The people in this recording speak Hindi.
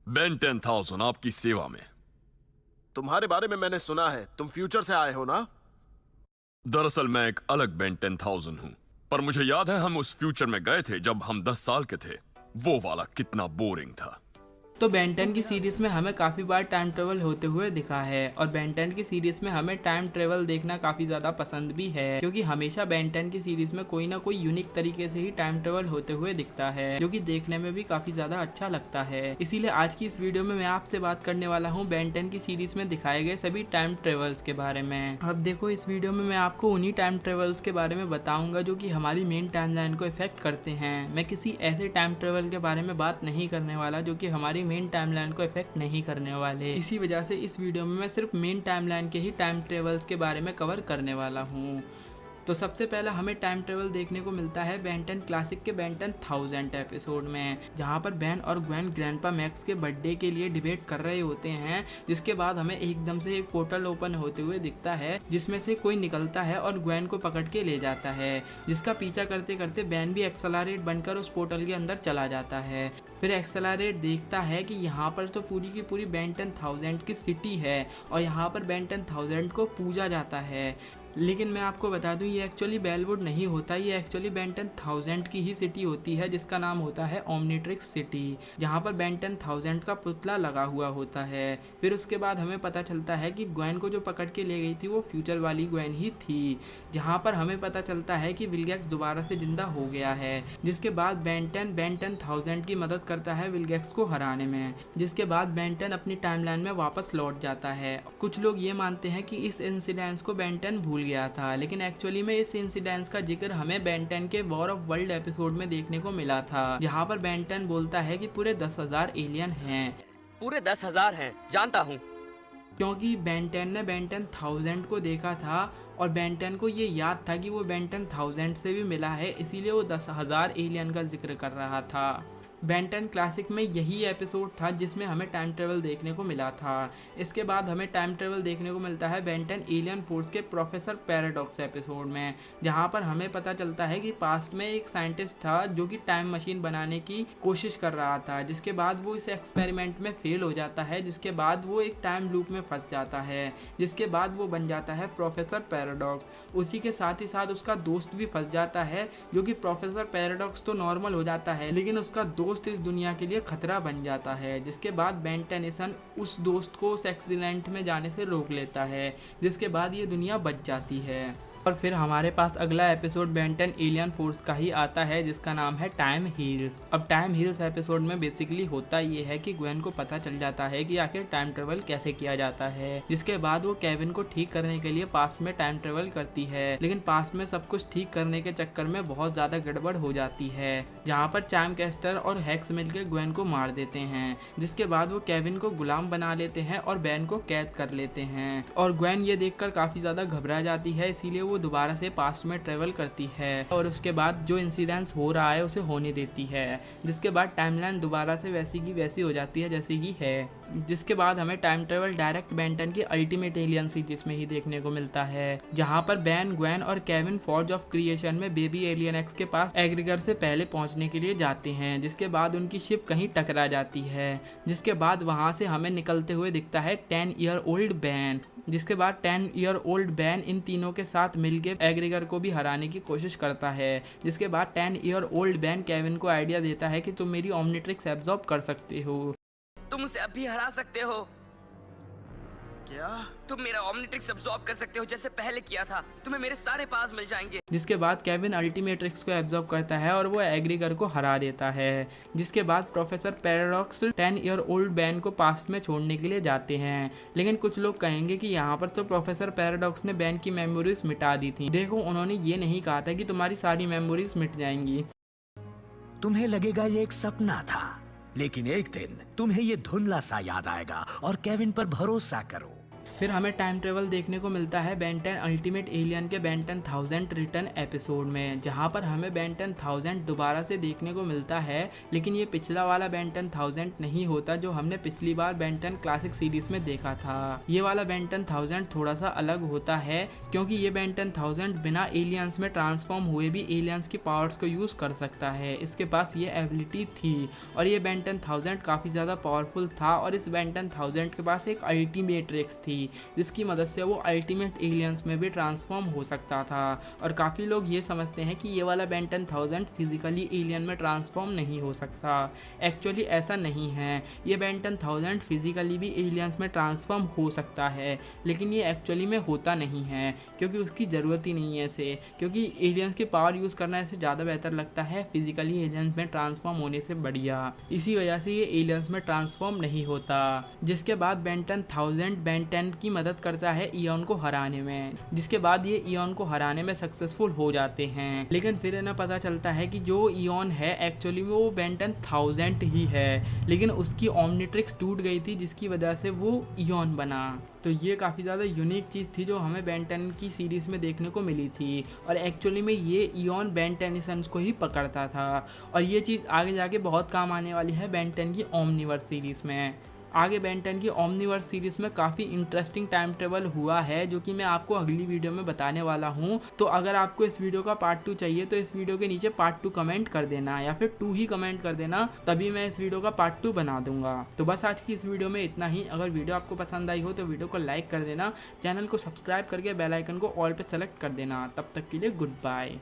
बेन 10,000 आपकी सेवा में। तुम्हारे बारे में मैंने सुना है, तुम फ्यूचर से आए हो ना? दरअसल मैं एक अलग बेन 10,000 हूँ, पर मुझे याद है हम उस फ्यूचर में गए थे जब हम 10 साल के थे। वो वाला कितना बोरिंग था। तो बेन 10 की सीरीज़ में हमें काफ़ी बार टाइम ट्रेवल होते हुए दिखा है और बेन 10 की सीरीज़ में हमें टाइम ट्रेवल देखना काफ़ी ज़्यादा पसंद भी है, क्योंकि हमेशा बेन 10 की सीरीज़ में कोई ना कोई यूनिक तरीके से ही टाइम ट्रेवल होते हुए दिखता है, जो कि देखने में भी काफ़ी ज़्यादा अच्छा लगता है। इसीलिए आज की इस वीडियो में मैं आपसे बात करने वाला हूँ बेन 10 की सीरीज़ में दिखाए गए सभी टाइम ट्रेवल्स के बारे में। अब देखो, इस वीडियो में मैं आपको उन्हीं टाइम ट्रेवल्स के बारे में बताऊंगा जो कि हमारी मेन टाइमलाइन को इफेक्ट करते हैं। मैं किसी ऐसे टाइम ट्रेवल के बारे में बात नहीं करने वाला जो कि हमारी मेन टाइमलाइन को इफेक्ट नहीं करने वाले। इसी वजह से इस वीडियो में मैं सिर्फ मेन टाइमलाइन के ही टाइम ट्रेवल्स के बारे में कवर करने वाला हूँ। तो सबसे पहला हमें टाइम ट्रेवल देखने को मिलता है बेन 10 क्लासिक के बेन 10,000 एपिसोड में, जहाँ पर बेन और ग्वेन ग्रैंडपा मैक्स के बर्थडे के लिए डिबेट कर रहे होते हैं, जिसके बाद हमें एकदम से एक पोर्टल ओपन होते हुए दिखता है जिसमें से कोई निकलता है और ग्वेन को पकड़ के ले जाता है, जिसका पीछा करते करते बेन भी एक्सेलरेट बनकर उस पोर्टल के अंदर चला जाता है। फिर एक्सेलरेट देखता है कि यहाँ पर तो पूरी की पूरी बेन 10,000 की सिटी है और यहाँ पर बेन 10,000 को पूजा जाता है। लेकिन मैं आपको बता दूं, ये एक्चुअली बेलवुड नहीं होता, ये एक्चुअली बेन 10,000 की ही सिटी होती है, जिसका नाम होता है ओमनिट्रिक्स सिटी, जहाँ पर बेन 10,000 का पुतला लगा हुआ होता है। फिर उसके बाद हमें पता चलता है कि ग्वेन को जो पकड़ के ले गई थी वो फ्यूचर वाली ग्वेन ही थी, जहाँ पर हमें पता चलता है कि विलगैक्स दोबारा से जिंदा हो गया है। जिसके बाद बेन 10,000 की मदद करता है विलगैक्स को हराने में, जिसके बाद बेन 10 अपनी टाइमलाइन में वापस लौट जाता है। कुछ लोग ये मानते हैं कि इस इंसिडेंस को बेन 10 भूल गया था, लेकिन एक्चुअली में इस इंसिडेंस का जिक्र हमें बेन 10 के वॉर ऑफ वर्ल्ड एपिसोड में देखने को मिला था, जहां पर बेन 10 बोलता है कि पूरे 10,000 एलियन हैं। पूरे 10,000 हैं, जानता हूँ। क्योंकि बेन 10 ने बेन 10,000 को देखा था और बेन 10 को ये याद था कि वो बेन 10,000 से भी मिला है, इसीलिए वो 10,000 एलियन का जिक्र कर रहा था। बेन 10 क्लासिक में यही एपिसोड था जिसमें हमें टाइम ट्रेवल देखने को मिला था। इसके बाद हमें टाइम ट्रेवल देखने को मिलता है बेन 10 एलियन फोर्स के प्रोफेसर पैराडॉक्स एपिसोड में, जहां पर हमें पता चलता है कि पास्ट में एक साइंटिस्ट था जो कि टाइम मशीन बनाने की कोशिश कर रहा था, जिसके बाद वो इस एक्सपेरिमेंट में फेल हो जाता है, जिसके बाद वो एक टाइम लूप में फंस जाता है, जिसके बाद वो बन जाता है प्रोफेसर पैराडॉक्स। उसी के साथ ही साथ उसका दोस्त भी फंस जाता है, जो कि प्रोफेसर पैराडॉक्स तो नॉर्मल हो जाता है, लेकिन उसका दोस्त इस दुनिया के लिए खतरा बन जाता है। जिसके बाद बेन 10 उस दोस्त को उस एक्सीडेंट में जाने से रोक लेता है, जिसके बाद ये दुनिया बच जाती है। और फिर हमारे पास अगला एपिसोड बेन 10 एलियन फोर्स का ही आता है, जिसका नाम है टाइम हील्स। अब टाइम हील्स एपिसोड में बेसिकली होता ये है कि ग्वेन को पता चल जाता है कि आखिर टाइम ट्रेवल कैसे किया जाता है, जिसके बाद वो केविन को ठीक करने के लिए पास्ट में टाइम ट्रेवल करती है, लेकिन पास्ट में सब कुछ ठीक करने के चक्कर में बहुत ज्यादा गड़बड़ हो जाती है, जहाँ पर चाइम कैस्टर और हैक्स मिलकर ग्वेन को मार देते हैं, जिसके बाद वो केविन को गुलाम बना लेते हैं और बेन को कैद कर लेते हैं। और ग्वेन ये देखकर काफी ज्यादा घबरा जाती है, इसीलिए वो दोबारा से पास्ट में ट्रेवल करती है और उसके बाद जो इंसिडेंस हो रहा है उसे होने देती है, जिसके बाद टाइमलाइन दोबारा से वैसी की वैसी हो जाती है जैसी की है। जिसके बाद हमें टाइम ट्रेवल डायरेक्ट बेन 10 की अल्टीमेट एलियन सीरीज में ही देखने को मिलता है, जहां पर बेन, ग्वेन और केविन फॉर्ज ऑफ क्रिएशन में बेबी एलियन एक्स के पास एग्रीगर से पहले पहुंचने के लिए जाते हैं, जिसके बाद उनकी शिप कहीं टकरा जाती है, जिसके बाद वहां से हमें निकलते हुए दिखता है 10 ईयर ओल्ड बेन, जिसके बाद 10 ईयर ओल्ड बेन इन तीनों के साथ मिलकर एग्रीगर को भी हराने की कोशिश करता है, जिसके बाद 10 ईयर ओल्ड बेन केविन को आइडिया देता है कि तुम मेरी ओमनिट्रिक्स एब्जॉर्ब कर सकते हो। तुम उसे अभी हरा सकते हो। क्या? तुम मेरा ओमनिट्रिक्स अब्सॉर्ब कर सकते हो जैसे पहले किया था। तुम्हें मेरे सारे पास मिल जाएंगे। जिसके बाद केविन अल्टीमेट्रिक्स को एब्जॉर्ब करता है और वो एग्रीगर को हरा देता है। जिसके बाद professor paradox 10 year old Ben को पास्ट में छोड़ने के लिए जाते हैं, लेकिन कुछ लोग कहेंगे कि यहाँ पर तो प्रोफेसर पैराडॉक्स ने बेन की मेमोरीज मिटा दी थी। देखो, उन्होंने ये नहीं कहा था कि तुम्हारी सारी मेमोरीज मिट जाएंगी। तुम्हें लगेगा ये एक सपना था, लेकिन एक दिन तुम्हें ये धुंधला सा याद आएगा और केविन पर भरोसा करो। फिर हमें टाइम ट्रेवल देखने को मिलता है बेन 10 अल्टीमेट एलियन के बेन 10,000 रिटर्न एपिसोड में, जहां पर हमें बेन 10,000 दोबारा से देखने को मिलता है, लेकिन ये पिछला वाला बेन 10,000 नहीं होता जो हमने पिछली बार बेन 10 क्लासिक सीरीज में देखा था। ये वाला बेन 10,000 थोड़ा सा अलग होता है क्योंकि ये बेन 10,000 बिना एलियंस में ट्रांसफॉर्म हुए भी एलियंस की पावर्स को यूज कर सकता है। इसके पास ये एबिलिटी थी और ये बेन 10,000 काफी ज्यादा पावरफुल था और इस बेन 10,000 के पास एक अल्टीमेट ट्रिक्स थी जिसकी मदद से वो अल्टीमेट एलियंस में भी ट्रांसफॉर्म हो सकता था। और काफ़ी लोग ये समझते हैं कि ये वाला बेन 10,000 फिजिकली एलियन में ट्रांसफॉर्म नहीं हो सकता। एक्चुअली ऐसा नहीं है, ये बेन 10,000 फिजिकली भी एलियंस में ट्रांसफॉर्म हो सकता है, लेकिन ये एक्चुअली में होता नहीं है क्योंकि उसकी ज़रूरत ही नहीं है इसे, क्योंकि एलियंस की पावर यूज़ करना इसे ज़्यादा बेहतर लगता है फिजिकली एलियंस में ट्रांसफॉर्म होने से बढ़िया। इसी वजह से ये एलियंस में ट्रांसफॉर्म नहीं होता। जिसके बाद बेन 10,000 बेन 10 की मदद करता है इयॉन को हराने में, जिसके बाद ये इयॉन को हराने में सक्सेसफुल हो जाते हैं। लेकिन फिर इन्हें पता चलता है कि जो इयॉन है एक्चुअली में वो बेन 10,000 ही है, लेकिन उसकी ओमनिट्रिक्स टूट गई थी जिसकी वजह से वो इयॉन बना। तो ये काफ़ी ज़्यादा यूनिक चीज़ थी जो हमें बेन 10 की सीरीज़ में देखने को मिली थी और एक्चुअली में ये इयॉन बेन टेनिसंस को ही पकड़ता था और ये चीज़ आगे जाके बहुत काम आने वाली है बेन 10 की ओमनिवर्स सीरीज़ में। आगे बेन 10 की ओमनिवर्स सीरीज़ में काफ़ी इंटरेस्टिंग टाइम ट्रेवल हुआ है जो कि मैं आपको अगली वीडियो में बताने वाला हूँ। तो अगर आपको इस वीडियो का पार्ट 2 चाहिए तो इस वीडियो के नीचे पार्ट 2 कमेंट कर देना या फिर 2 ही कमेंट कर देना, तभी मैं इस वीडियो का पार्ट 2 बना दूंगा। तो बस आज की इस वीडियो में इतना ही। अगर वीडियो आपको पसंद आई हो तो वीडियो को लाइक कर देना, चैनल को सब्सक्राइब करके बेल आइकन को ऑल पे सेलेक्ट कर देना। तब तक के लिए गुड बाय।